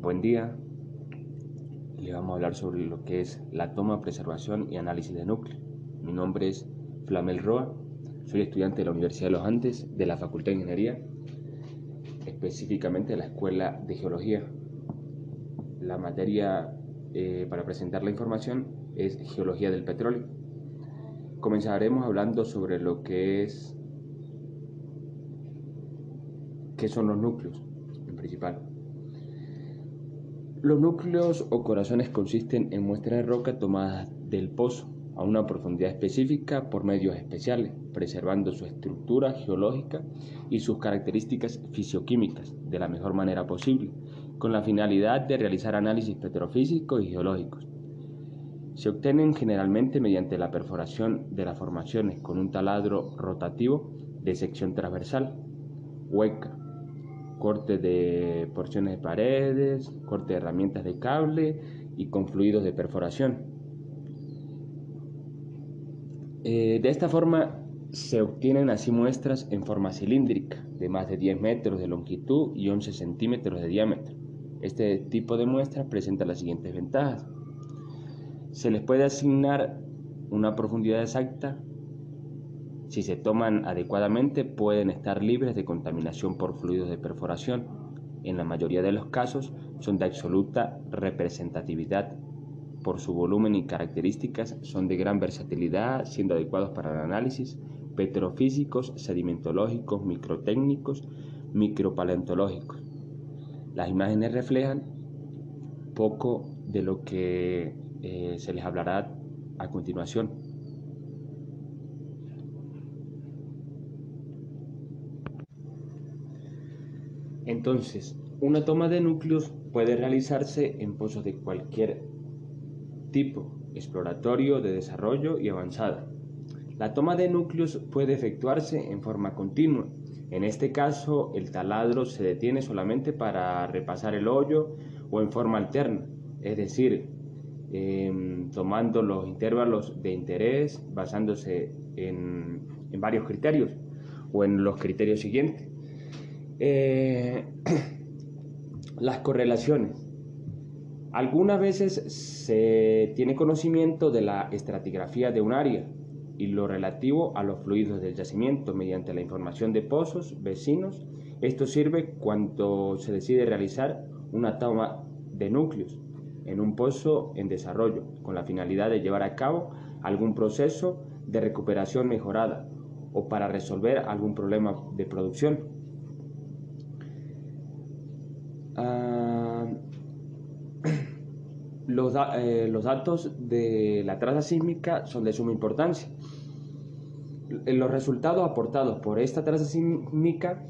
Buen día, le vamos a hablar sobre lo que es la toma, preservación y análisis de núcleo. Mi nombre es Flamel Roa, soy estudiante de la Universidad de los Andes, de la Facultad de Ingeniería, específicamente de la Escuela de Geología. La materia para presentar la información es Geología del Petróleo. Comenzaremos hablando sobre lo que es qué son los núcleos, en principal. Los núcleos o corazones consisten en muestras de roca tomadas del pozo a una profundidad específica por medios especiales, preservando su estructura geológica y sus características fisioquímicas de la mejor manera posible, con la finalidad de realizar análisis petrofísicos y geológicos. Se obtienen generalmente mediante la perforación de las formaciones con un taladro rotativo de sección transversal, hueca, corte de porciones de paredes, corte de herramientas de cable y con fluidos de perforación. De esta forma se obtienen así muestras en forma cilíndrica de más de 10 metros de longitud y 11 centímetros de diámetro. Este tipo de muestras presenta las siguientes ventajas. Se les puede asignar una profundidad exacta. Si se toman adecuadamente, pueden estar libres de contaminación por fluidos de perforación. En la mayoría de los casos son de absoluta representatividad. Por su volumen y características son de gran versatilidad, siendo adecuados para el análisis petrofísicos, sedimentológicos, microtécnicos, micropaleontológicos. Las imágenes reflejan poco de lo que se les hablará a continuación. Entonces, una toma de núcleos puede realizarse en pozos de cualquier tipo, exploratorio, de desarrollo y avanzada. La toma de núcleos puede efectuarse en forma continua. En este caso, el taladro se detiene solamente para repasar el hoyo o en forma alterna, es decir, tomando los intervalos de interés basándose en varios criterios o en los criterios siguientes. Las correlaciones. Algunas veces se tiene conocimiento de la estratigrafía de un área y lo relativo a los fluidos del yacimiento mediante la información de pozos vecinos. Esto sirve cuando se decide realizar una toma de núcleos en un pozo en desarrollo con la finalidad de llevar a cabo algún proceso de recuperación mejorada o para resolver algún problema de producción. Los datos de la traza sísmica son de suma importancia. Los resultados aportados por esta traza sísmica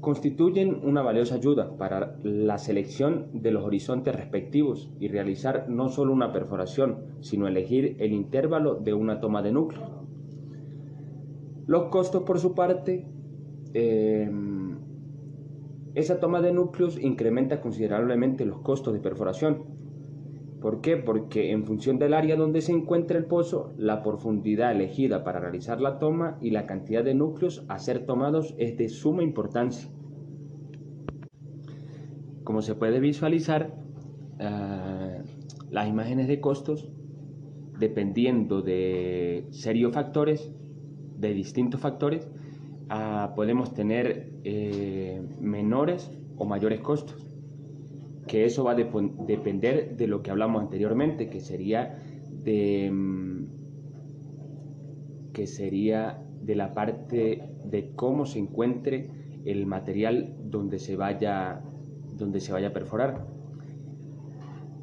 constituyen una valiosa ayuda para la selección de los horizontes respectivos y realizar no solo una perforación, sino elegir el intervalo de una toma de núcleo. Los costos, por su parte, esa toma de núcleos incrementa considerablemente los costos de perforación. ¿Por qué? Porque en función del área donde se encuentra el pozo, la profundidad elegida para realizar la toma y la cantidad de núcleos a ser tomados es de suma importancia. Como se puede visualizar, las imágenes de costos, dependiendo de factores, de distintos factores, podemos tener menores o mayores costos, que eso va a depender de lo que hablamos anteriormente, que sería de la parte de cómo se encuentre el material donde se vaya a perforar.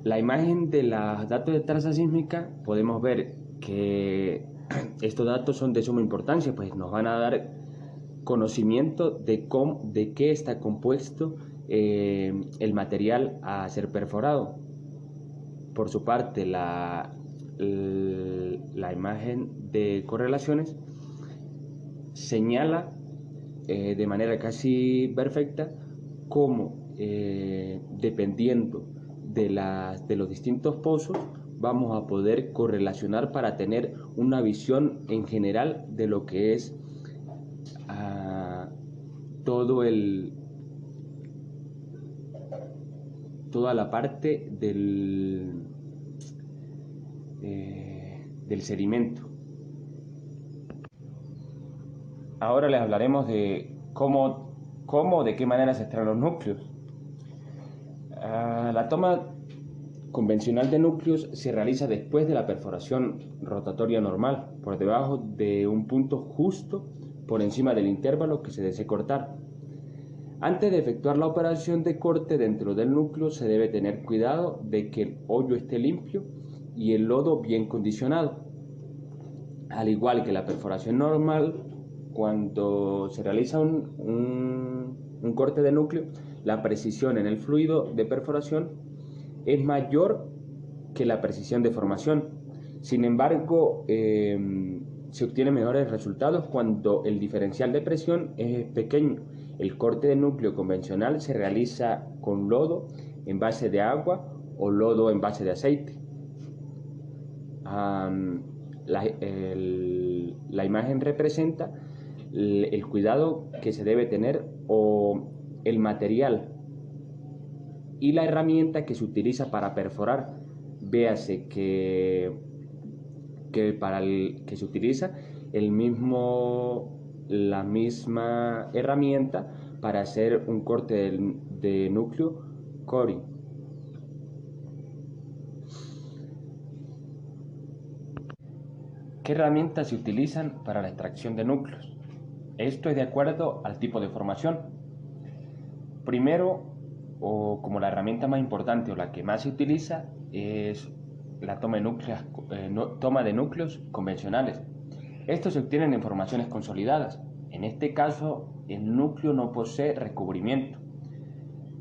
La imagen de los datos de traza sísmica, podemos ver que estos datos son de suma importancia, pues nos van a dar conocimiento de qué está compuesto el material a ser perforado. Por su parte, la imagen de correlaciones señala de manera casi perfecta cómo, dependiendo de los distintos pozos, vamos a poder correlacionar para tener una visión en general de lo que es todo el toda la parte del sedimento. Ahora les hablaremos de de qué manera se extraen los núcleos. La toma convencional de núcleos se realiza después de la perforación rotatoria normal, por debajo de un punto justo por encima del intervalo que se desee cortar. Antes de efectuar la operación de corte dentro del núcleo se debe tener cuidado de que el hoyo esté limpio y el lodo bien condicionado. Al igual que la perforación normal, cuando se realiza un corte de núcleo, la precisión en el fluido de perforación es mayor que la precisión de formación. Sin embargo, se obtienen mejores resultados cuando el diferencial de presión es pequeño. El corte de núcleo convencional se realiza con lodo en base de agua o lodo en base de aceite. La imagen representa el cuidado que se debe tener o el material y la herramienta que se utiliza para perforar. Véase que para el que se utiliza la misma herramienta para hacer un corte de núcleo Cori. ¿Qué herramientas se utilizan para la extracción de núcleos? Esto es de acuerdo al tipo de formación. Primero, o como la herramienta más importante o la que más se utiliza, es la toma de núcleos convencionales. Estos se obtienen en formaciones consolidadas. En este caso, el núcleo no posee recubrimiento.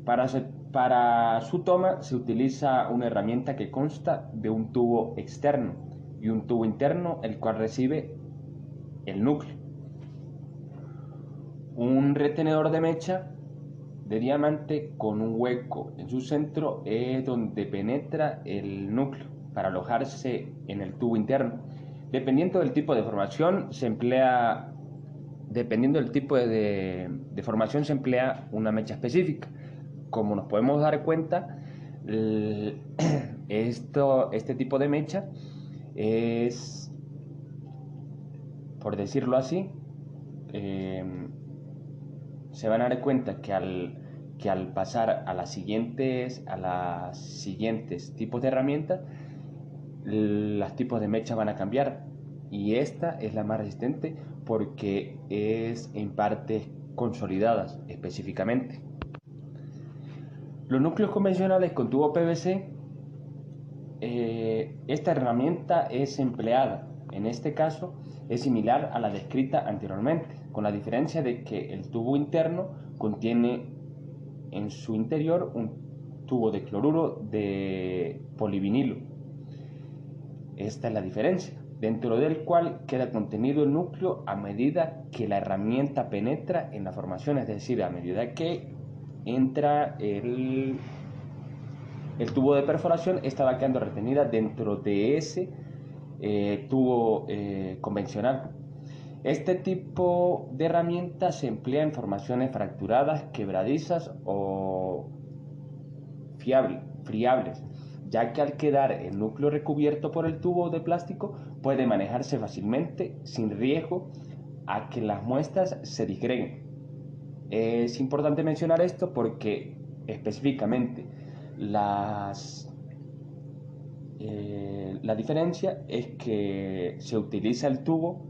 Para su toma se utiliza una herramienta que consta de un tubo externo y un tubo interno, el cual recibe el núcleo. Un retenedor de mecha de diamante con un hueco en su centro es donde penetra el núcleo para alojarse en el tubo interno. Dependiendo del tipo de formación se emplea una mecha específica. Como nos podemos dar cuenta, este tipo de mecha es, por decirlo así, se van a dar cuenta que al pasar a las siguientes tipos de herramientas, los tipos de mecha van a cambiar, y esta es la más resistente porque es en partes consolidadas específicamente. Los núcleos convencionales con tubo PVC, esta herramienta es empleada. En este caso es similar a la descrita anteriormente, con la diferencia de que el tubo interno contiene en su interior un tubo de cloruro de polivinilo. Esta es la diferencia, dentro del cual queda contenido el núcleo a medida que la herramienta penetra en la formación, es decir, a medida que entra el tubo de perforación, esta va quedando retenida dentro de ese tubo convencional. Este tipo de herramienta se emplea en formaciones fracturadas, quebradizas o friables, ya que al quedar el núcleo recubierto por el tubo de plástico puede manejarse fácilmente sin riesgo a que las muestras se disgreguen. Es importante mencionar esto porque específicamente la diferencia es que se utiliza el tubo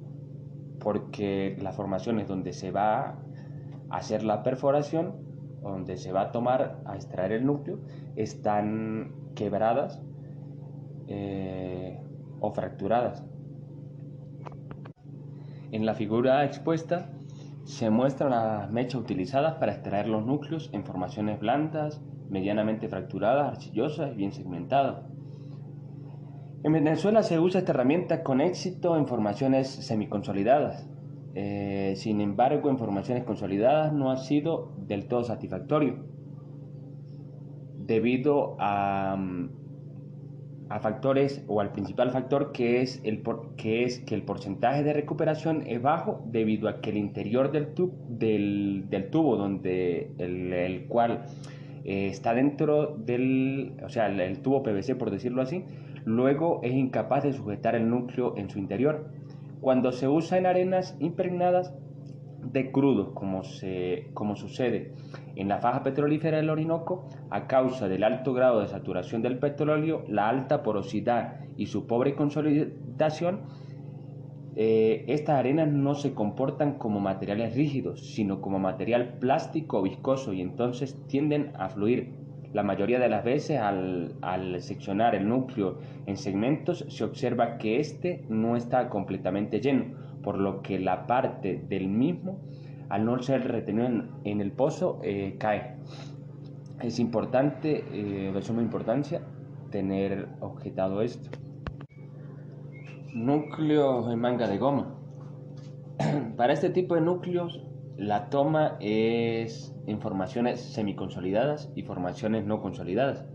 porque las formaciones donde se va a hacer la perforación, donde se va a extraer el núcleo, están quebradas o fracturadas. En la figura expuesta se muestran las mechas utilizadas para extraer los núcleos en formaciones blandas, medianamente fracturadas, arcillosas y bien segmentadas. En Venezuela se usa esta herramienta con éxito en formaciones semiconsolidadas. Sin embargo, en formaciones consolidadas no ha sido del todo satisfactorio, debido a factores, o al principal factor, que es que el porcentaje de recuperación es bajo, debido a que el interior del tubo donde el cual está dentro del, o sea, el tubo PVC, por decirlo así, luego es incapaz de sujetar el núcleo en su interior. Cuando se usa en arenas impregnadas de crudos, como sucede en la faja petrolífera del Orinoco, a causa del alto grado de saturación del petróleo, la alta porosidad y su pobre consolidación, estas arenas no se comportan como materiales rígidos, sino como material plástico o viscoso, y entonces tienden a fluir. La mayoría de las veces, al seccionar el núcleo en segmentos, se observa que éste no está completamente lleno, por lo que la parte del mismo, al no ser retenido en el pozo, cae. Es importante, de suma importancia, tener objetado esto. Núcleos en manga de goma. Para este tipo de núcleos, la toma es en formaciones semiconsolidadas y formaciones no consolidadas,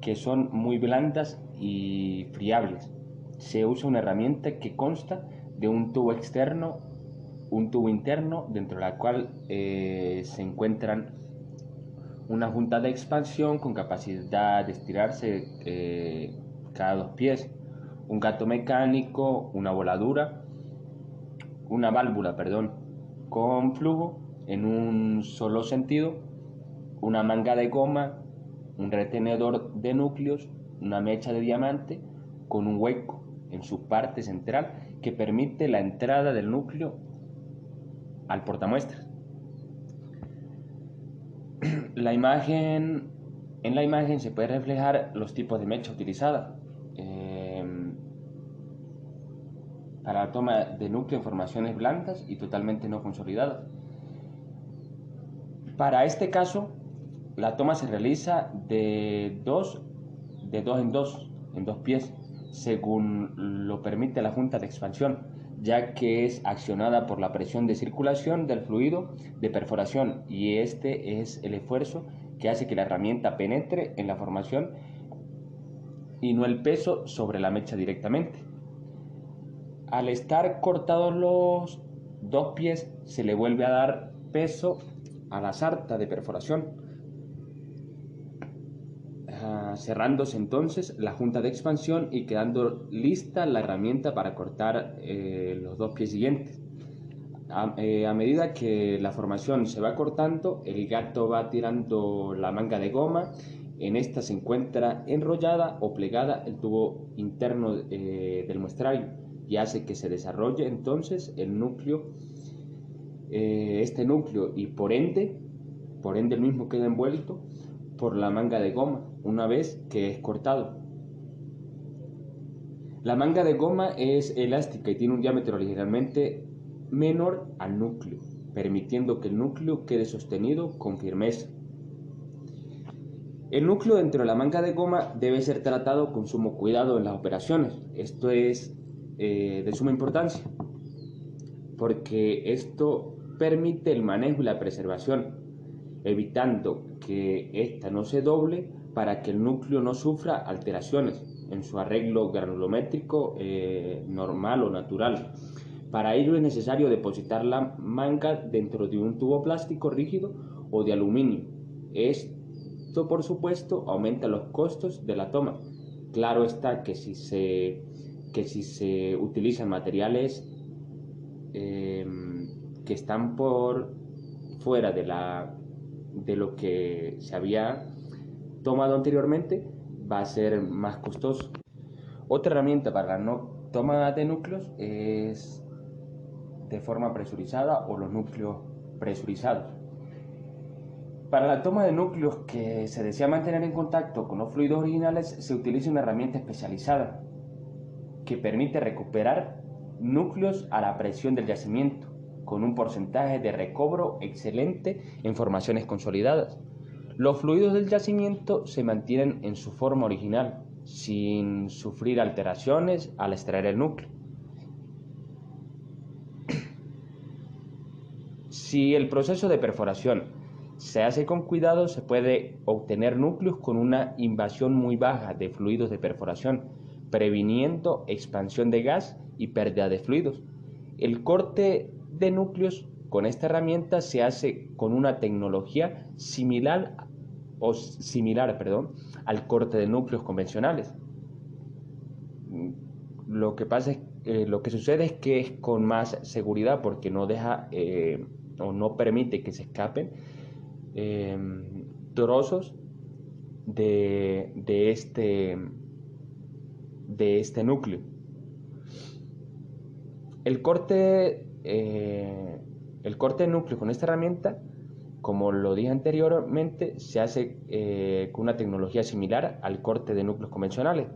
que son muy blandas y friables. Se usa una herramienta que consta de un tubo externo, un tubo interno, dentro de la cual se encuentran una junta de expansión con capacidad de estirarse cada 2 pies, un gato mecánico, una válvula, con flujo en un solo sentido, una manga de goma, un retenedor de núcleos, una mecha de diamante con un hueco en su parte central que permite la entrada del núcleo al portamuestras. En la imagen se puede reflejar los tipos de mecha utilizada para la toma de núcleo en formaciones blandas y totalmente no consolidadas. Para este caso, la toma se realiza de dos en dos pies, según lo permite la junta de expansión, ya que es accionada por la presión de circulación del fluido de perforación, y este es el esfuerzo que hace que la herramienta penetre en la formación y no el peso sobre la mecha directamente. Al estar cortados los 2 pies, se le vuelve a dar peso a la sarta de perforación, cerrándose entonces la junta de expansión y quedando lista la herramienta para cortar los 2 pies siguientes. A medida que la formación se va cortando, el gato va tirando la manga de goma. En esta se encuentra enrollada o plegada el tubo interno del muestrario, y hace que se desarrolle entonces el núcleo, este núcleo, y por ende el mismo queda envuelto por la manga de goma una vez que es cortado. La manga de goma es elástica y tiene un diámetro ligeramente menor al núcleo, permitiendo que el núcleo quede sostenido con firmeza. El núcleo dentro de la manga de goma debe ser tratado con sumo cuidado en las operaciones. Esto es de suma importancia, porque esto permite el manejo y la preservación, evitando que ésta no se doble para que el núcleo no sufra alteraciones en su arreglo granulométrico normal o natural. Para ello es necesario depositar la manga dentro de un tubo plástico rígido o de aluminio. Esto, por supuesto, aumenta los costos de la toma. Claro está que si se utilizan materiales que están por fuera de lo que se había tomado anteriormente, va a ser más costoso. Otra herramienta para la toma de núcleos es de forma presurizada o los núcleos presurizados. Para la toma de núcleos que se desea mantener en contacto con los fluidos originales, se utiliza una herramienta especializada que permite recuperar núcleos a la presión del yacimiento, con un porcentaje de recobro excelente en formaciones consolidadas. Los fluidos del yacimiento se mantienen en su forma original, sin sufrir alteraciones al extraer el núcleo. Si el proceso de perforación se hace con cuidado, se puede obtener núcleos con una invasión muy baja de fluidos de perforación, previniendo expansión de gas y pérdida de fluidos. El corte de núcleos con esta herramienta se hace con una tecnología similar o similar, perdón, al corte de núcleos convencionales. Lo que sucede es que es con más seguridad porque no deja o no permite que se escapen trozos de este núcleo. El corte de núcleo con esta herramienta, como lo dije anteriormente, se hace con una tecnología similar al corte de núcleos convencionales.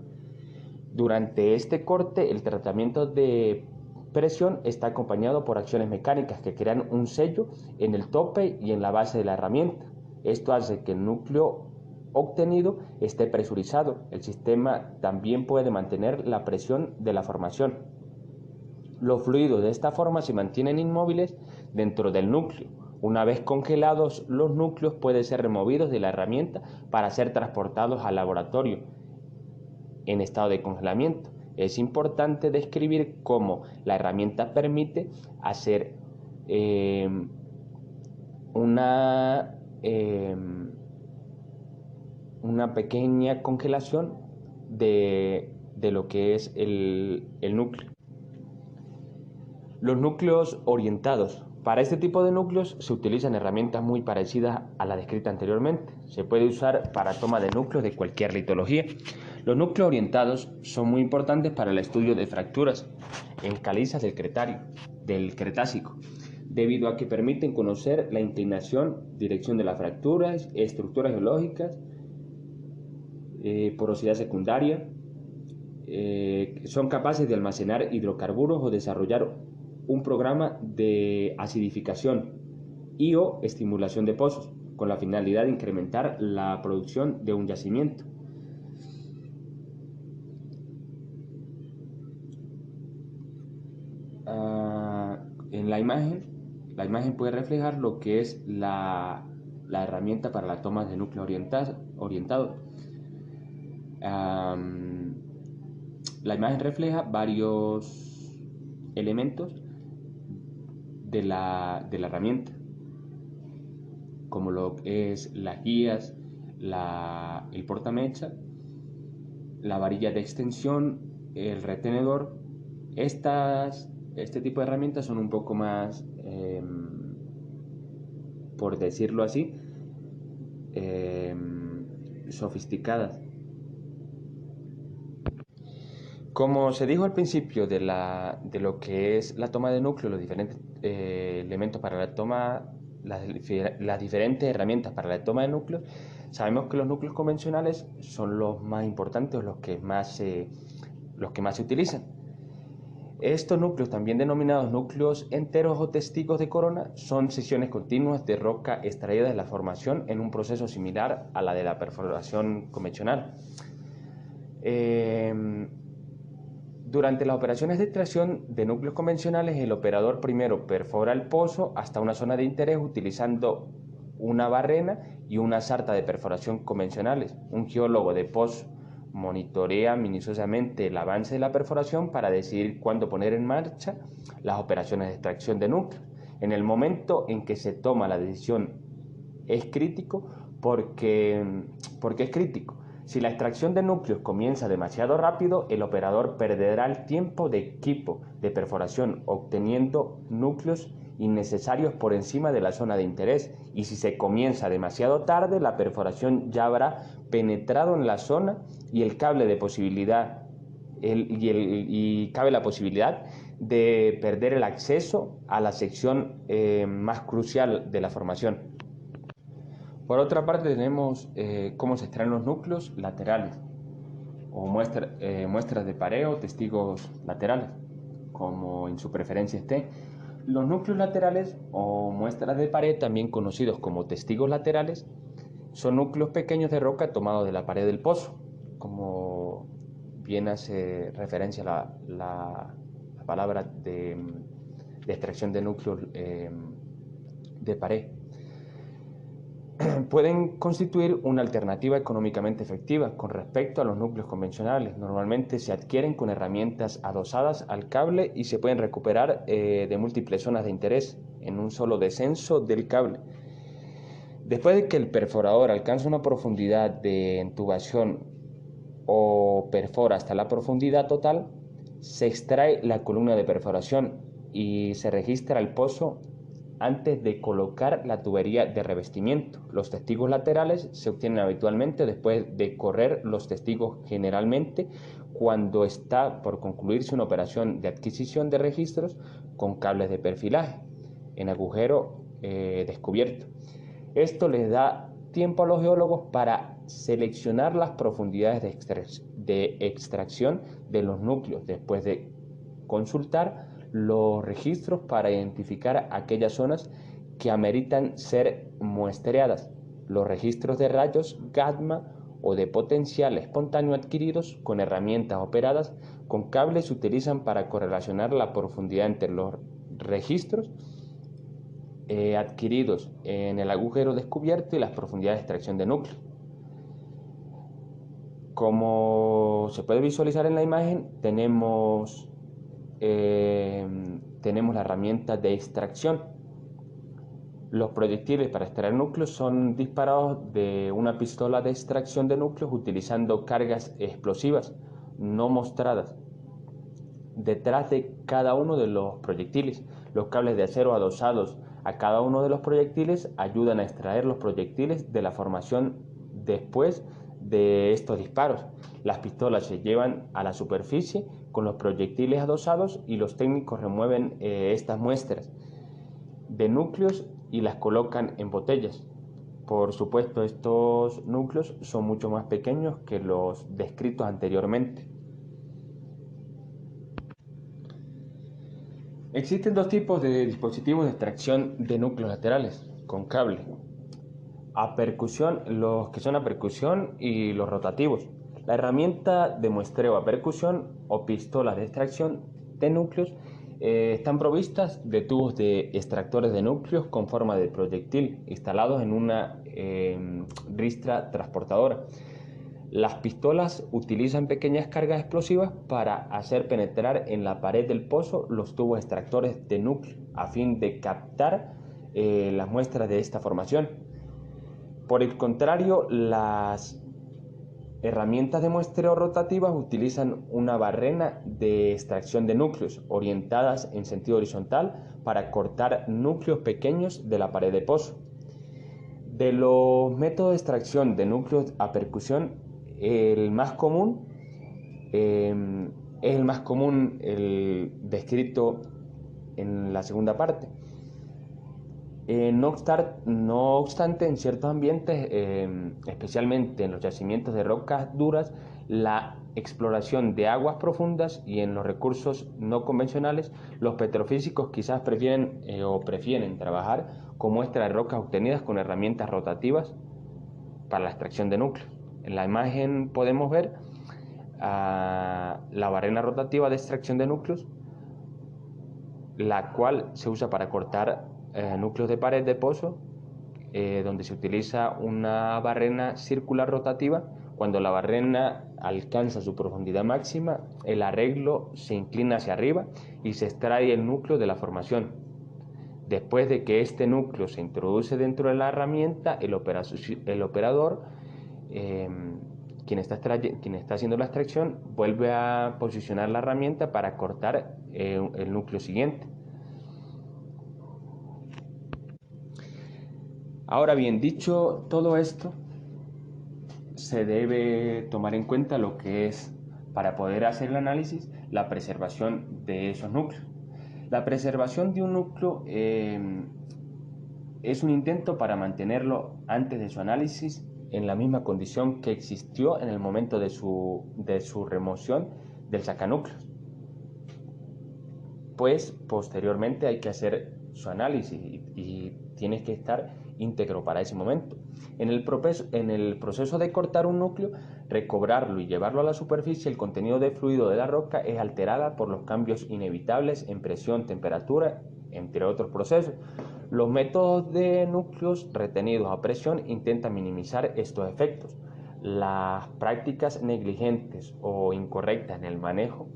Durante este corte, el tratamiento de presión está acompañado por acciones mecánicas que crean un sello en el tope y en la base de la herramienta. Esto hace que el núcleo obtenido esté presurizado. El sistema también puede mantener la presión de la formación. Los fluidos de esta forma se mantienen inmóviles dentro del núcleo. Una vez congelados, los núcleos pueden ser removidos de la herramienta para ser transportados al laboratorio en estado de congelamiento. Es importante describir cómo la herramienta permite hacer una pequeña congelación de lo que es el núcleo. Los núcleos orientados. Para este tipo de núcleos se utilizan herramientas muy parecidas a la descrita anteriormente. Se puede usar para toma de núcleos de cualquier litología. Los núcleos orientados son muy importantes para el estudio de fracturas en calizas del Cretácico, debido a que permiten conocer la inclinación, dirección de las fracturas, estructuras geológicas, porosidad secundaria. Son capaces de almacenar hidrocarburos o desarrollar un programa de acidificación y o estimulación de pozos, con la finalidad de incrementar la producción de un yacimiento. En la imagen puede reflejar lo que es la herramienta para la toma de núcleo orientado. La imagen refleja varios elementos de la herramienta, como lo es las guías, el portamecha, la varilla de extensión, el retenedor. Este tipo de herramientas son un poco más, por decirlo así, sofisticadas. Como se dijo al principio de lo que es la toma de núcleo, los diferentes elementos para la toma, las diferentes herramientas para la toma de núcleos, sabemos que los núcleos convencionales son los más importantes, los que más se utilizan. Estos núcleos, también denominados núcleos enteros o testigos de corona, son secciones continuas de roca extraída de la formación en un proceso similar a la de la perforación convencional. Durante las operaciones de extracción de núcleos convencionales, el operador primero perfora el pozo hasta una zona de interés utilizando una barrena y una sarta de perforación convencionales. Un geólogo de pozo monitorea minuciosamente el avance de la perforación para decidir cuándo poner en marcha las operaciones de extracción de núcleos. En el momento en que se toma la decisión es crítico porque es crítico. Si la extracción de núcleos comienza demasiado rápido, el operador perderá el tiempo de equipo de perforación, obteniendo núcleos innecesarios por encima de la zona de interés, y si se comienza demasiado tarde, la perforación ya habrá penetrado en la zona y cabe la posibilidad de perder el acceso a la sección más crucial de la formación. Por otra parte, tenemos cómo se extraen los núcleos laterales o muestras de pareo, testigos laterales, como en su preferencia esté. Los núcleos laterales o muestras de pared, también conocidos como testigos laterales, son núcleos pequeños de roca tomados de la pared del pozo, como bien hace referencia la palabra de extracción de núcleos de pared. Pueden constituir una alternativa económicamente efectiva con respecto a los núcleos convencionales. Normalmente se adquieren con herramientas adosadas al cable y se pueden recuperar de múltiples zonas de interés en un solo descenso del cable. Después de que el perforador alcanza una profundidad de intubación o perfora hasta la profundidad total, se extrae la columna de perforación y se registra el pozo antes de colocar la tubería de revestimiento. Los testigos laterales se obtienen habitualmente después de correr los testigos, generalmente cuando está por concluirse una operación de adquisición de registros con cables de perfilaje en agujero descubierto. Esto les da tiempo a los geólogos para seleccionar las profundidades de extracción de los núcleos, después de consultar los registros para identificar aquellas zonas que ameritan ser muestreadas. Los registros de rayos gamma o de potencial espontáneo adquiridos con herramientas operadas con cables se utilizan para correlacionar la profundidad entre los registros adquiridos en el agujero descubierto y las profundidades de extracción de núcleo. Como se puede visualizar en la imagen, tenemos la herramienta de extracción. Los proyectiles para extraer núcleos son disparados de una pistola de extracción de núcleos utilizando cargas explosivas no mostradas detrás de cada uno de los proyectiles. Los cables de acero adosados a cada uno de los proyectiles ayudan a extraer los proyectiles de la formación después de estos disparos. Las pistolas se llevan a la superficie con los proyectiles adosados y los técnicos remueven estas muestras de núcleos y las colocan en botellas. Por supuesto, estos núcleos son mucho más pequeños que los descritos anteriormente. Existen dos tipos de dispositivos de extracción de núcleos laterales con cable. A percusión, los que son a percusión y los rotativos. La herramienta de muestreo a percusión o pistolas de extracción de núcleos están provistas de tubos de extractores de núcleos con forma de proyectil instalados en una ristra transportadora. Las pistolas utilizan pequeñas cargas explosivas para hacer penetrar en la pared del pozo los tubos extractores de núcleo a fin de captar las muestras de esta formación. Por el contrario, las herramientas de muestreo rotativas utilizan una barrena de extracción de núcleos orientadas en sentido horizontal para cortar núcleos pequeños de la pared de pozo. De los métodos de extracción de núcleos a percusión, el más común es el descrito en la segunda parte. No obstante, en ciertos ambientes, especialmente en los yacimientos de rocas duras, la exploración de aguas profundas y en los recursos no convencionales, los petrofísicos quizás prefieren trabajar con muestras de rocas obtenidas con herramientas rotativas para la extracción de núcleos. En la imagen podemos ver la barrena rotativa de extracción de núcleos, la cual se usa para cortar núcleos de pared de pozo, donde se utiliza una barrena circular rotativa. Cuando la barrena alcanza su profundidad máxima, el arreglo se inclina hacia arriba y se extrae el núcleo de la formación. Después de que este núcleo se introduce dentro de la herramienta, el operador, quien está haciendo la extracción, vuelve a posicionar la herramienta para cortar el núcleo siguiente. Ahora bien, dicho todo esto, se debe tomar en cuenta lo que es, para poder hacer el análisis, la preservación de esos núcleos. La preservación de un núcleo es un intento para mantenerlo antes de su análisis en la misma condición que existió en el momento de su remoción del sacanúcleos. Pues posteriormente hay que hacer su análisis y tienes que estar íntegro para ese momento. En el proceso de cortar un núcleo, recobrarlo y llevarlo a la superficie, el contenido de fluido de la roca es alterada por los cambios inevitables en presión, temperatura, entre otros procesos. Los métodos de núcleos retenidos a presión intentan minimizar estos efectos. Las prácticas negligentes o incorrectas en el manejo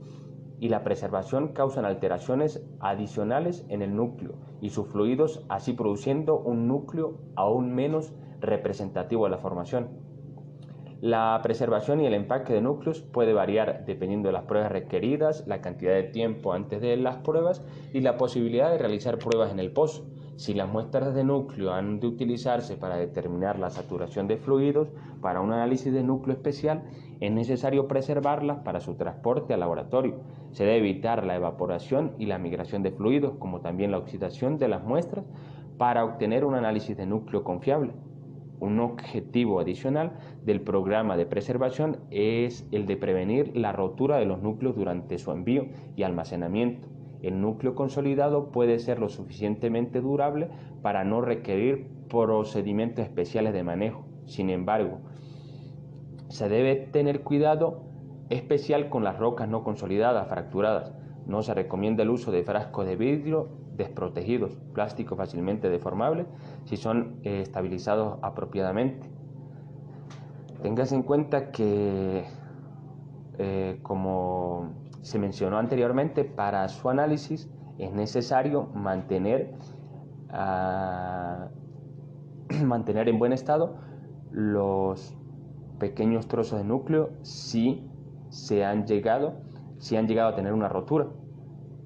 y la preservación causan alteraciones adicionales en el núcleo y sus fluidos, así produciendo un núcleo aún menos representativo de la formación. La preservación y el empaque de núcleos puede variar dependiendo de las pruebas requeridas, la cantidad de tiempo antes de las pruebas y la posibilidad de realizar pruebas en el pozo. Si las muestras de núcleo han de utilizarse para determinar la saturación de fluidos para un análisis de núcleo especial, es necesario preservarlas para su transporte al laboratorio. Se debe evitar la evaporación y la migración de fluidos, como también la oxidación de las muestras, para obtener un análisis de núcleo confiable. Un objetivo adicional del programa de preservación es el de prevenir la rotura de los núcleos durante su envío y almacenamiento. El núcleo consolidado puede ser lo suficientemente durable para no requerir procedimientos especiales de manejo. Sin embargo, se debe tener cuidado especial con las rocas no consolidadas, fracturadas. No se recomienda el uso de frascos de vidrio desprotegidos, plásticos fácilmente deformables, si son estabilizados apropiadamente. Tengas en cuenta que, como se mencionó anteriormente, para su análisis es necesario mantener en buen estado los pequeños trozos de núcleo si han llegado a tener una rotura.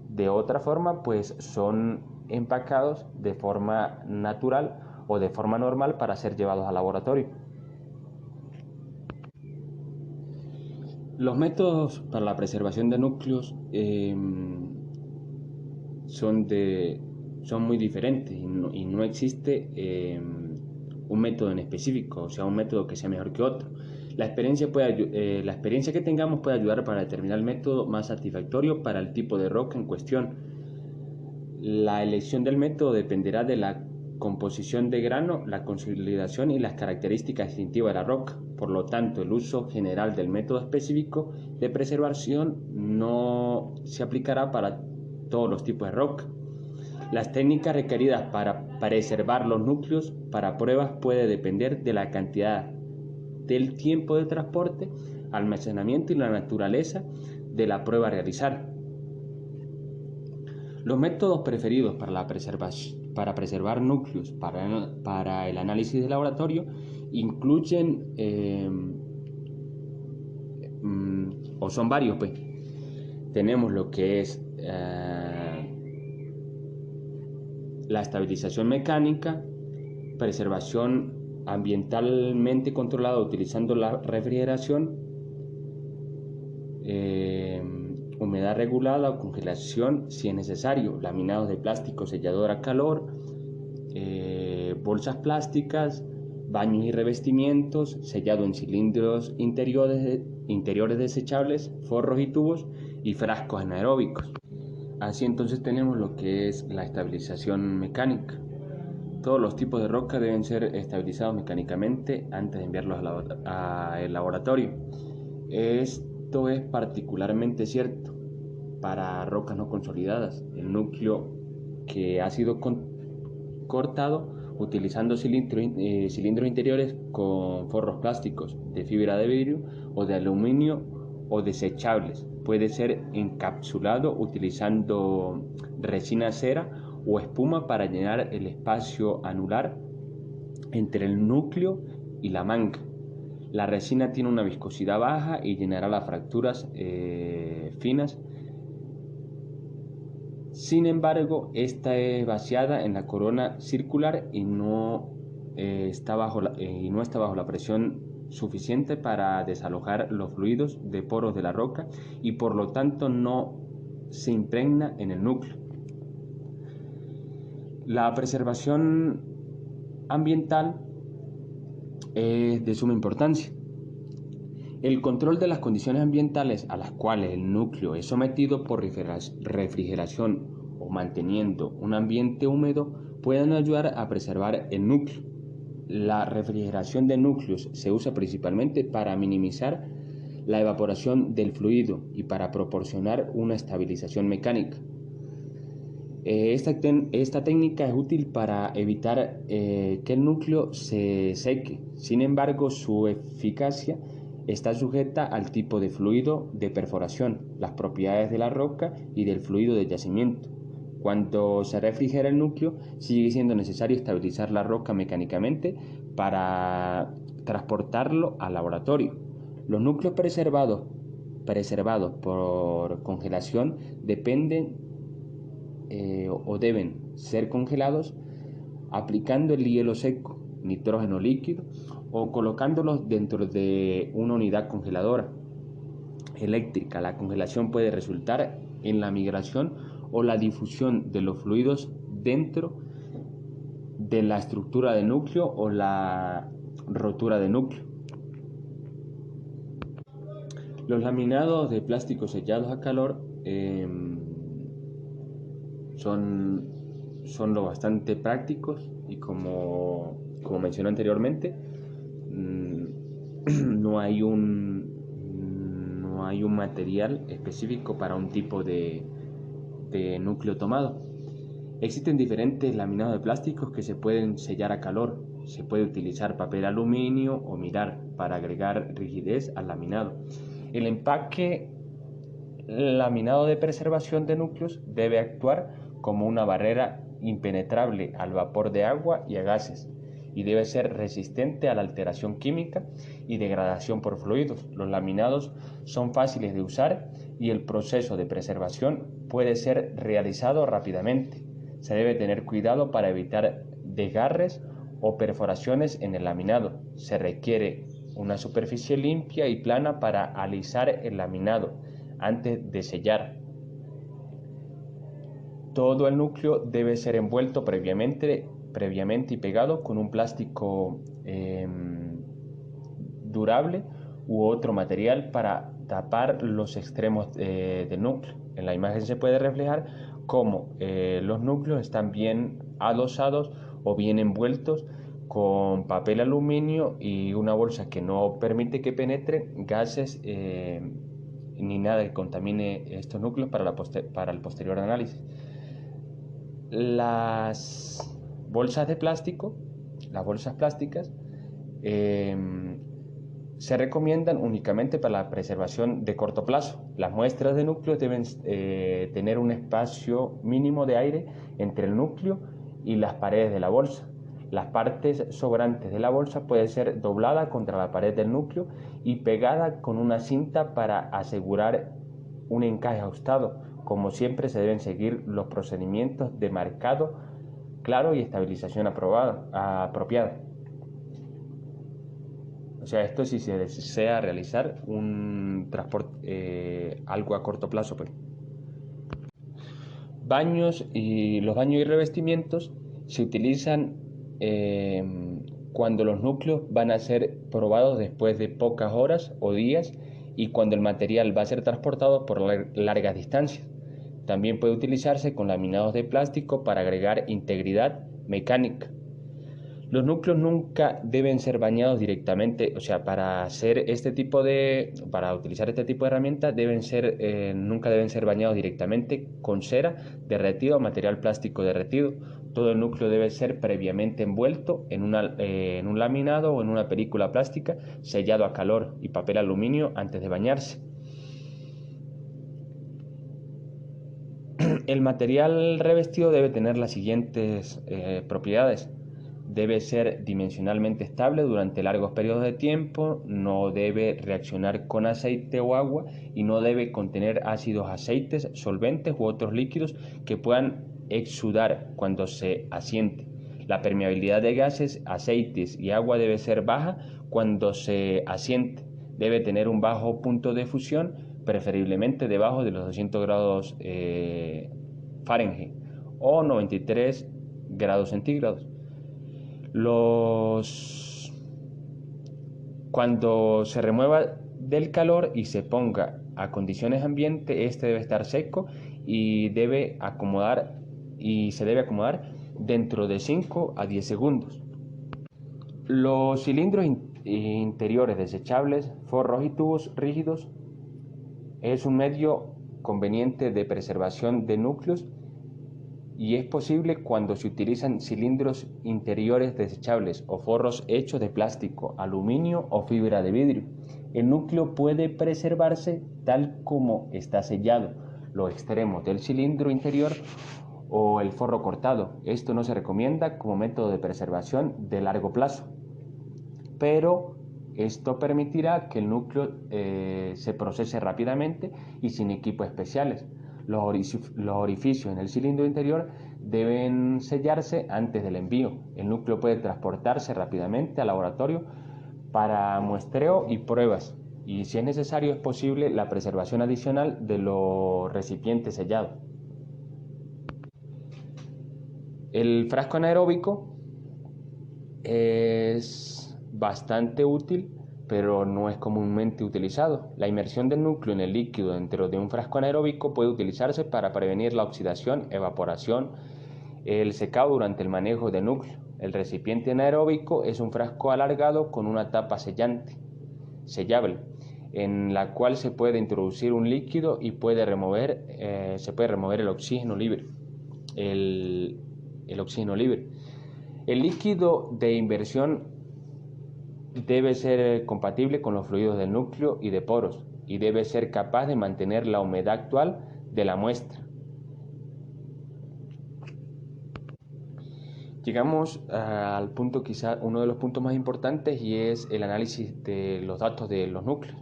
De otra forma, pues son empacados de forma natural o de forma normal para ser llevados al laboratorio. Los métodos para la preservación de núcleos son muy diferentes y no existe un método en específico, o sea, un método que sea mejor que otro. La experiencia que tengamos puede ayudar para determinar el método más satisfactorio para el tipo de roca en cuestión. La elección del método dependerá de la composición de grano, la consolidación y las características distintivas de la roca. Por lo tanto, el uso general del método específico de preservación no se aplicará para todos los tipos de roca. Las técnicas requeridas para preservar los núcleos para pruebas puede depender de la cantidad, del tiempo de transporte, almacenamiento y la naturaleza de la prueba a realizar. Los métodos preferidos para preservar núcleos para el análisis de laboratorio incluyen o son varios, pues. Tenemos lo que es la estabilización mecánica, preservación ambientalmente controlada utilizando la refrigeración, humedad regulada o congelación si es necesario, laminados de plástico sellador a calor, bolsas plásticas, baños y revestimientos, sellado en cilindros interiores desechables, forros y tubos y frascos anaeróbicos. Así entonces tenemos lo que es la estabilización mecánica. Todos los tipos de roca deben ser estabilizados mecánicamente antes de enviarlos al laboratorio. Esto es particularmente cierto para rocas no consolidadas. El núcleo que ha sido cortado utilizando cilindros interiores con forros plásticos de fibra de vidrio o de aluminio o desechables. Puede ser encapsulado utilizando resina cera o espuma para llenar el espacio anular entre el núcleo y la manga. La resina tiene una viscosidad baja y llenará las fracturas finas. Sin embargo, esta es vaciada en la corona circular y no está bajo la presión suficiente para desalojar los fluidos de poros de la roca y por lo tanto no se impregna en el núcleo. La preservación ambiental es de suma importancia. El control de las condiciones ambientales a las cuales el núcleo es sometido por refrigeración o manteniendo un ambiente húmedo pueden ayudar a preservar el núcleo. La refrigeración de núcleos se usa principalmente para minimizar la evaporación del fluido y para proporcionar una estabilización mecánica. Esta técnica es útil para evitar que el núcleo se seque. Sin embargo, su eficacia Está sujeta al tipo de fluido de perforación, las propiedades de la roca y del fluido de yacimiento. Cuando se refrigera el núcleo, sigue siendo necesario estabilizar la roca mecánicamente para transportarlo al laboratorio. Los núcleos preservados por congelación dependen o deben ser congelados aplicando el hielo seco, nitrógeno líquido o colocándolos dentro de una unidad congeladora eléctrica. La congelación puede resultar en la migración o la difusión de los fluidos dentro de la estructura de núcleo o la rotura de núcleo. Los laminados de plástico sellados a calor son lo bastante prácticos y como mencioné anteriormente, no hay un material específico para un tipo de núcleo tomado. Existen diferentes laminados de plásticos que se pueden sellar a calor. Se puede utilizar papel aluminio o mirar para agregar rigidez al laminado. El empaque laminado de preservación de núcleos debe actuar como una barrera impenetrable al vapor de agua y a gases, y debe ser resistente a la alteración química y degradación por fluidos. Los laminados son fáciles de usar y el proceso de preservación puede ser realizado rápidamente. Se debe tener cuidado para evitar desgarres o perforaciones en el laminado. Se requiere una superficie limpia y plana para alisar el laminado antes de sellar. Todo el núcleo debe ser envuelto previamente y pegado con un plástico durable u otro material para tapar los extremos del núcleo. En la imagen se puede reflejar cómo los núcleos están bien adosados o bien envueltos con papel aluminio y una bolsa que no permite que penetren gases ni nada que contamine estos núcleos para el posterior análisis. Las bolsas de plástico, las bolsas plásticas, se recomiendan únicamente para la preservación de corto plazo. Las muestras de núcleo deben tener un espacio mínimo de aire entre el núcleo y las paredes de la bolsa. Las partes sobrantes de la bolsa puede ser doblada contra la pared del núcleo y pegada con una cinta para asegurar un encaje ajustado. Como siempre, se deben seguir los procedimientos de marcado claro y estabilización apropiada. O sea, esto si se desea realizar un transporte, algo a corto plazo, pues. Los baños y revestimientos se utilizan cuando los núcleos van a ser probados después de pocas horas o días y cuando el material va a ser transportado por largas distancias. También puede utilizarse con laminados de plástico para agregar integridad mecánica. Los núcleos nunca deben ser bañados directamente, o sea, para utilizar este tipo de herramientas nunca deben ser bañados directamente con cera derretida o material plástico derretido. Todo el núcleo debe ser previamente envuelto en un laminado o en una película plástica, sellado a calor y papel aluminio antes de bañarse. El material revestido debe tener las siguientes propiedades. Debe ser dimensionalmente estable durante largos periodos de tiempo, no debe reaccionar con aceite o agua y no debe contener ácidos, aceites, solventes u otros líquidos que puedan exudar cuando se asiente. La permeabilidad de gases, aceites y agua debe ser baja cuando se asiente. Debe tener un bajo punto de fusión, preferiblemente debajo de los 200 grados Fahrenheit o 93 grados centígrados. Cuando se remueva del calor y se ponga a condiciones ambiente, este debe estar seco y se debe acomodar dentro de 5 a 10 segundos. Los cilindros interiores desechables, forros y tubos rígidos es un medio conveniente de preservación de núcleos y es posible cuando se utilizan cilindros interiores desechables o forros hechos de plástico, aluminio o fibra de vidrio. El núcleo puede preservarse tal como está sellado, los extremos del cilindro interior o el forro cortado. Esto no se recomienda como método de preservación de largo plazo, pero esto permitirá que el núcleo se procese rápidamente y sin equipos especiales. Los orificios en el cilindro interior deben sellarse antes del envío. El núcleo puede transportarse rápidamente al laboratorio para muestreo y pruebas, y si es necesario es posible la preservación adicional de los recipientes sellados. El frasco anaeróbico es bastante útil, pero no es comúnmente utilizado. La inmersión del núcleo en el líquido dentro de un frasco anaeróbico puede utilizarse para prevenir la oxidación, evaporación, el secado durante el manejo del núcleo. El recipiente anaeróbico es un frasco alargado con una tapa sellable, en la cual se puede introducir un líquido y se puede remover el oxígeno libre. El oxígeno libre. El líquido de inmersión debe ser compatible con los fluidos del núcleo y de poros, y debe ser capaz de mantener la humedad actual de la muestra. Llegamos al punto, quizá uno de los puntos más importantes, y es el análisis de los datos de los núcleos.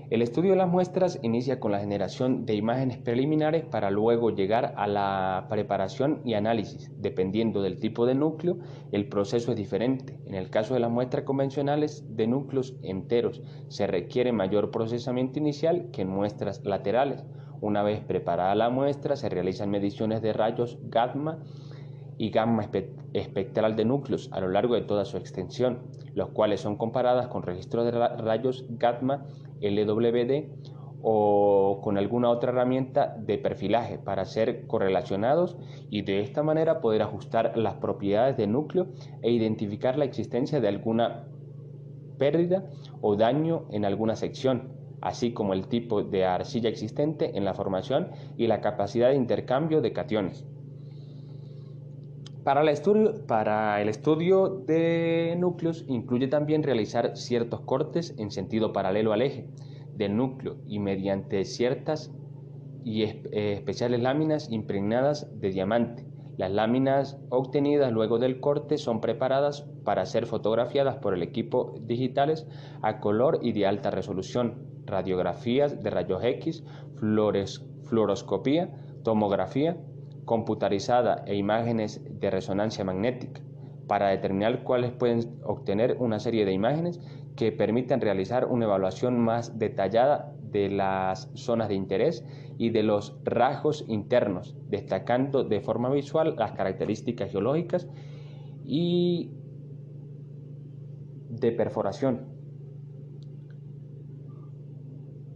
El estudio de las muestras inicia con la generación de imágenes preliminares para luego llegar a la preparación y análisis. Dependiendo del tipo de núcleo, el proceso es diferente. En el caso de las muestras convencionales de núcleos enteros, se requiere mayor procesamiento inicial que en muestras laterales. Una vez preparada la muestra, se realizan mediciones de rayos gamma y gamma espectral de núcleos a lo largo de toda su extensión, los cuales son comparadas con registros de rayos gamma LWD o con alguna otra herramienta de perfilaje para ser correlacionados y de esta manera poder ajustar las propiedades del núcleo e identificar la existencia de alguna pérdida o daño en alguna sección, así como el tipo de arcilla existente en la formación y la capacidad de intercambio de cationes. Para el estudio de núcleos incluye también realizar ciertos cortes en sentido paralelo al eje del núcleo y mediante ciertas y especiales láminas impregnadas de diamante. Las láminas obtenidas luego del corte son preparadas para ser fotografiadas por el equipo digitales a color y de alta resolución, radiografías de rayos X, fluoroscopía, tomografía computarizada e imágenes de resonancia magnética, para determinar cuáles pueden obtener una serie de imágenes que permitan realizar una evaluación más detallada de las zonas de interés y de los rasgos internos, destacando de forma visual las características geológicas y de perforación.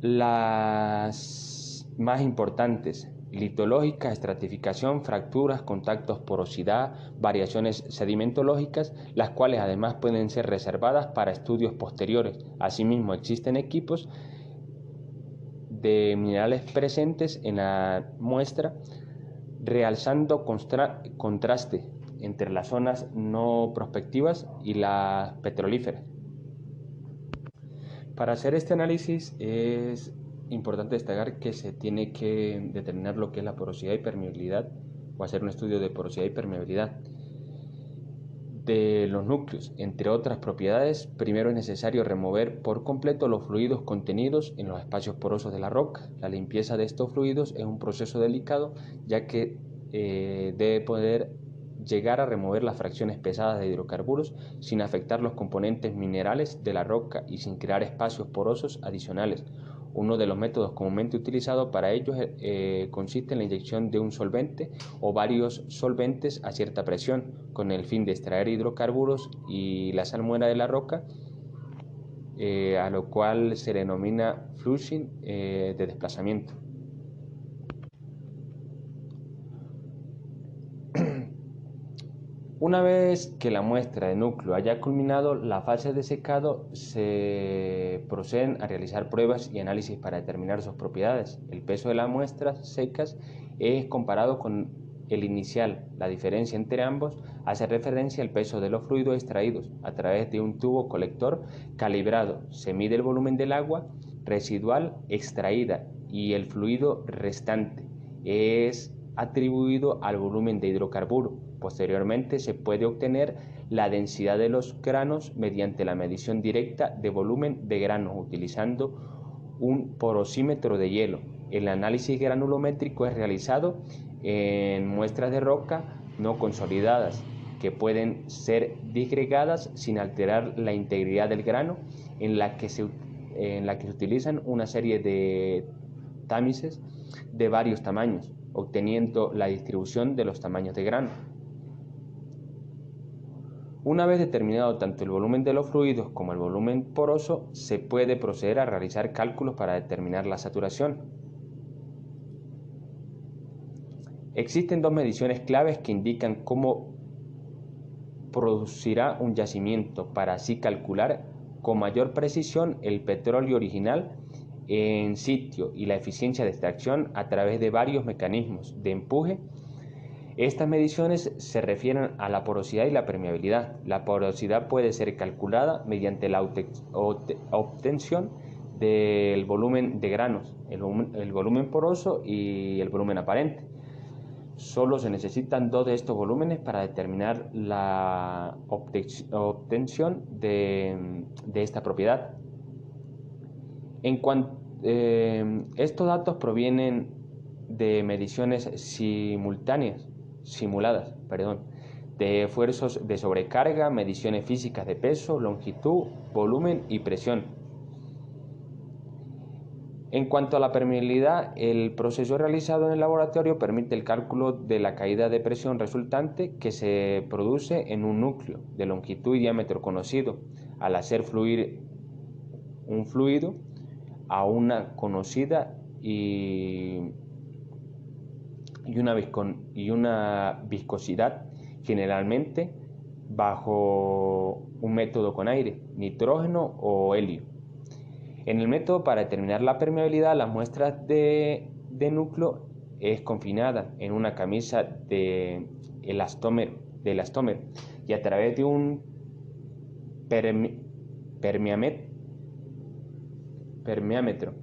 Las más importantes: litológica, estratificación, fracturas, contactos, porosidad, variaciones sedimentológicas, las cuales además pueden ser reservadas para estudios posteriores. Asimismo, existen equipos de minerales presentes en la muestra, realzando contraste entre las zonas no prospectivas y las petrolíferas. Para hacer este análisis es importante destacar que se tiene que determinar lo que es la porosidad y permeabilidad, o hacer un estudio de porosidad y permeabilidad de los núcleos. Entre otras propiedades, primero es necesario remover por completo los fluidos contenidos en los espacios porosos de la roca. La limpieza de estos fluidos es un proceso delicado, ya que debe poder llegar a remover las fracciones pesadas de hidrocarburos sin afectar los componentes minerales de la roca y sin crear espacios porosos adicionales. Uno de los métodos comúnmente utilizados para ello consiste en la inyección de un solvente o varios solventes a cierta presión, con el fin de extraer hidrocarburos y la salmuera de la roca, a lo cual se denomina flushing de desplazamiento. Una vez que la muestra de núcleo haya culminado la fase de secado, se proceden a realizar pruebas y análisis para determinar sus propiedades. El peso de las muestras secas es comparado con El inicial, la diferencia entre ambos, hace referencia al peso de los fluidos extraídos a través de un tubo colector calibrado. Se mide el volumen del agua residual extraída y el fluido restante es atribuido al volumen de hidrocarburo. Posteriormente se puede obtener la densidad de los granos mediante la medición directa de volumen de granos utilizando un porosímetro de hielo. El análisis granulométrico es realizado en muestras de roca no consolidadas que pueden ser disgregadas sin alterar la integridad del grano, en la que se utilizan una serie de tamices de varios tamaños, obteniendo la distribución de los tamaños de grano. Una vez determinado tanto el volumen de los fluidos como el volumen poroso, se puede proceder a realizar cálculos para determinar la saturación. Existen dos mediciones claves que indican cómo producirá un yacimiento para así calcular con mayor precisión el petróleo original en sitio y la eficiencia de extracción a través de varios mecanismos de empuje. Estas mediciones se refieren a la porosidad y la permeabilidad. La porosidad puede ser calculada mediante la obtención del volumen de granos, el volumen poroso y el volumen aparente. Solo se necesitan dos de estos volúmenes para determinar la obtención de esta propiedad. Estos datos provienen de mediciones simuladas, de esfuerzos de sobrecarga, mediciones físicas de peso, longitud, volumen y presión. En cuanto a la permeabilidad, el proceso realizado en el laboratorio permite el cálculo de la caída de presión resultante que se produce en un núcleo de longitud y diámetro conocido al hacer fluir un fluido a una conocida y una viscosidad, generalmente bajo un método con aire, nitrógeno o helio. En el método para determinar la permeabilidad, la muestra de núcleo es confinada en una camisa de elastómero y a través de un permeámetro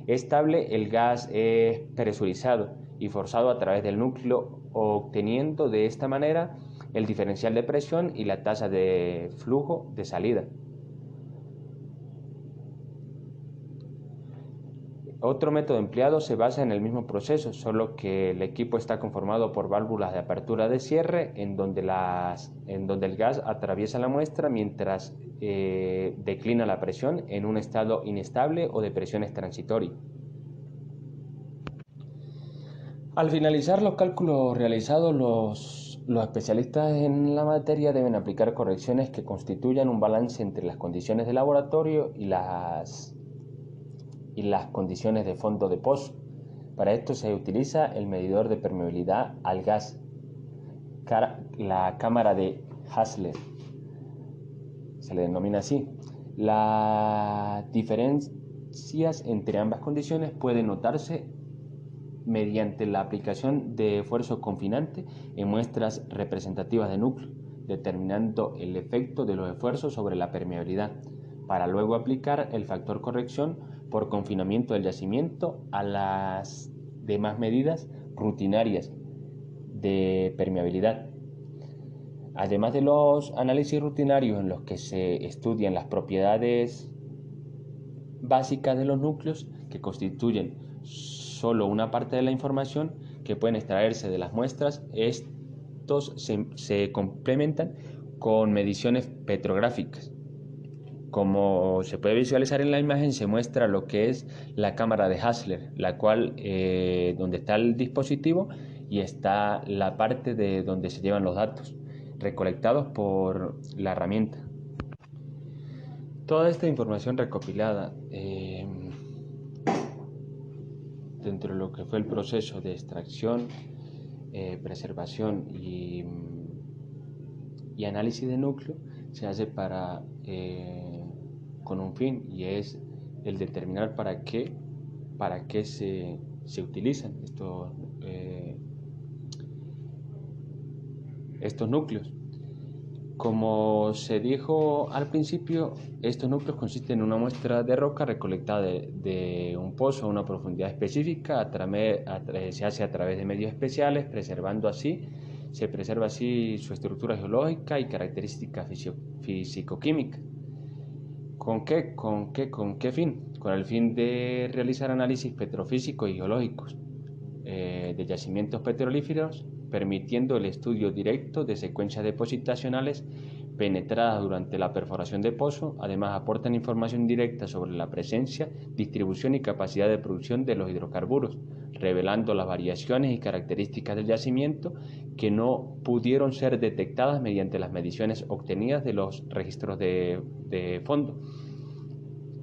estable el gas es presurizado y forzado a través del núcleo, obteniendo de esta manera el diferencial de presión y la tasa de flujo de salida. Otro método empleado se basa en el mismo proceso, solo que el equipo está conformado por válvulas de apertura de cierre en donde el gas atraviesa la muestra mientras declina la presión en un estado inestable o de presiones transitorias. Al finalizar los cálculos realizados, los especialistas en la materia deben aplicar correcciones que constituyan un balance entre las condiciones de laboratorio y las condiciones de fondo de pozo. Para esto se utiliza el medidor de permeabilidad al gas, la cámara de Hassler, se le denomina así. Las diferencias entre ambas condiciones pueden notarse mediante la aplicación de esfuerzo confinante en muestras representativas de núcleo, determinando el efecto de los esfuerzos sobre la permeabilidad, para luego aplicar el factor corrección por confinamiento del yacimiento a las demás medidas rutinarias de permeabilidad. Además de los análisis rutinarios en los que se estudian las propiedades básicas de los núcleos que constituyen solo una parte de la información que pueden extraerse de las muestras, estos se complementan con mediciones petrográficas. Como se puede visualizar en la imagen, se muestra lo que es la cámara de Hassler, la cual donde está el dispositivo y está la parte de donde se llevan los datos recolectados por la herramienta. Toda esta información recopilada dentro de lo que fue el proceso de extracción, preservación y análisis de núcleo se hace con un fin, y es el determinar para qué estos núcleos. Como se dijo al principio, estos núcleos consisten en una muestra de roca recolectada de un pozo a una profundidad específica, se hace a través de medios especiales, se preserva así su estructura geológica y características físico-químicas. ¿Con qué fin? Con el fin de realizar análisis petrofísicos y geológicos de yacimientos petrolíferos, permitiendo el estudio directo de secuencias depositacionales penetradas durante la perforación de pozo. Además, aportan información directa sobre la presencia, distribución y capacidad de producción de los hidrocarburos, revelando las variaciones y características del yacimiento que no pudieron ser detectadas mediante las mediciones obtenidas de los registros de fondo.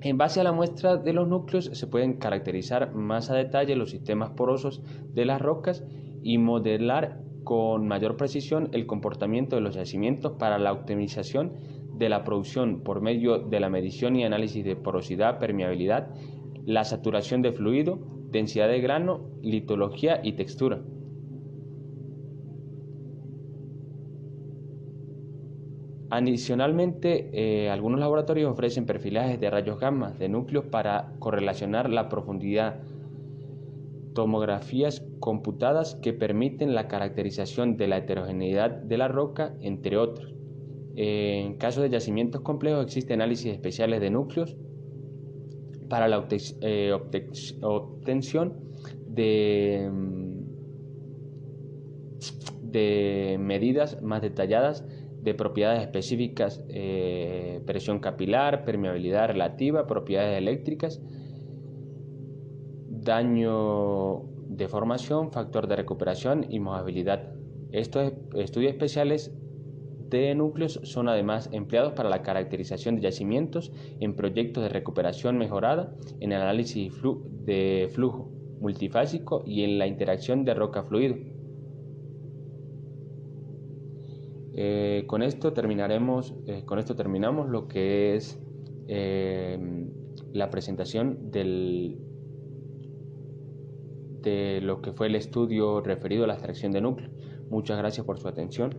En base a la muestra de los núcleos se pueden caracterizar más a detalle los sistemas porosos de las rocas y modelar con mayor precisión el comportamiento de los yacimientos para la optimización de la producción por medio de la medición y análisis de porosidad, permeabilidad, la saturación de fluido, densidad de grano, litología y textura. Adicionalmente, algunos laboratorios ofrecen perfilajes de rayos gamma de núcleos para correlacionar la profundidad, tomografías computadas que permiten la caracterización de la heterogeneidad de la roca, entre otros. En caso de yacimientos complejos existen análisis especiales de núcleos para la obtención de medidas más detalladas de propiedades específicas, presión capilar, permeabilidad relativa, propiedades eléctricas, daño, deformación, factor de recuperación y mojabilidad. Estos estudios especiales de núcleos son además empleados para la caracterización de yacimientos en proyectos de recuperación mejorada, en el análisis de flujo multifásico y en la interacción de roca-fluido. Con esto terminamos lo que es la presentación de lo que fue el estudio referido a la extracción de núcleos. Muchas gracias por su atención.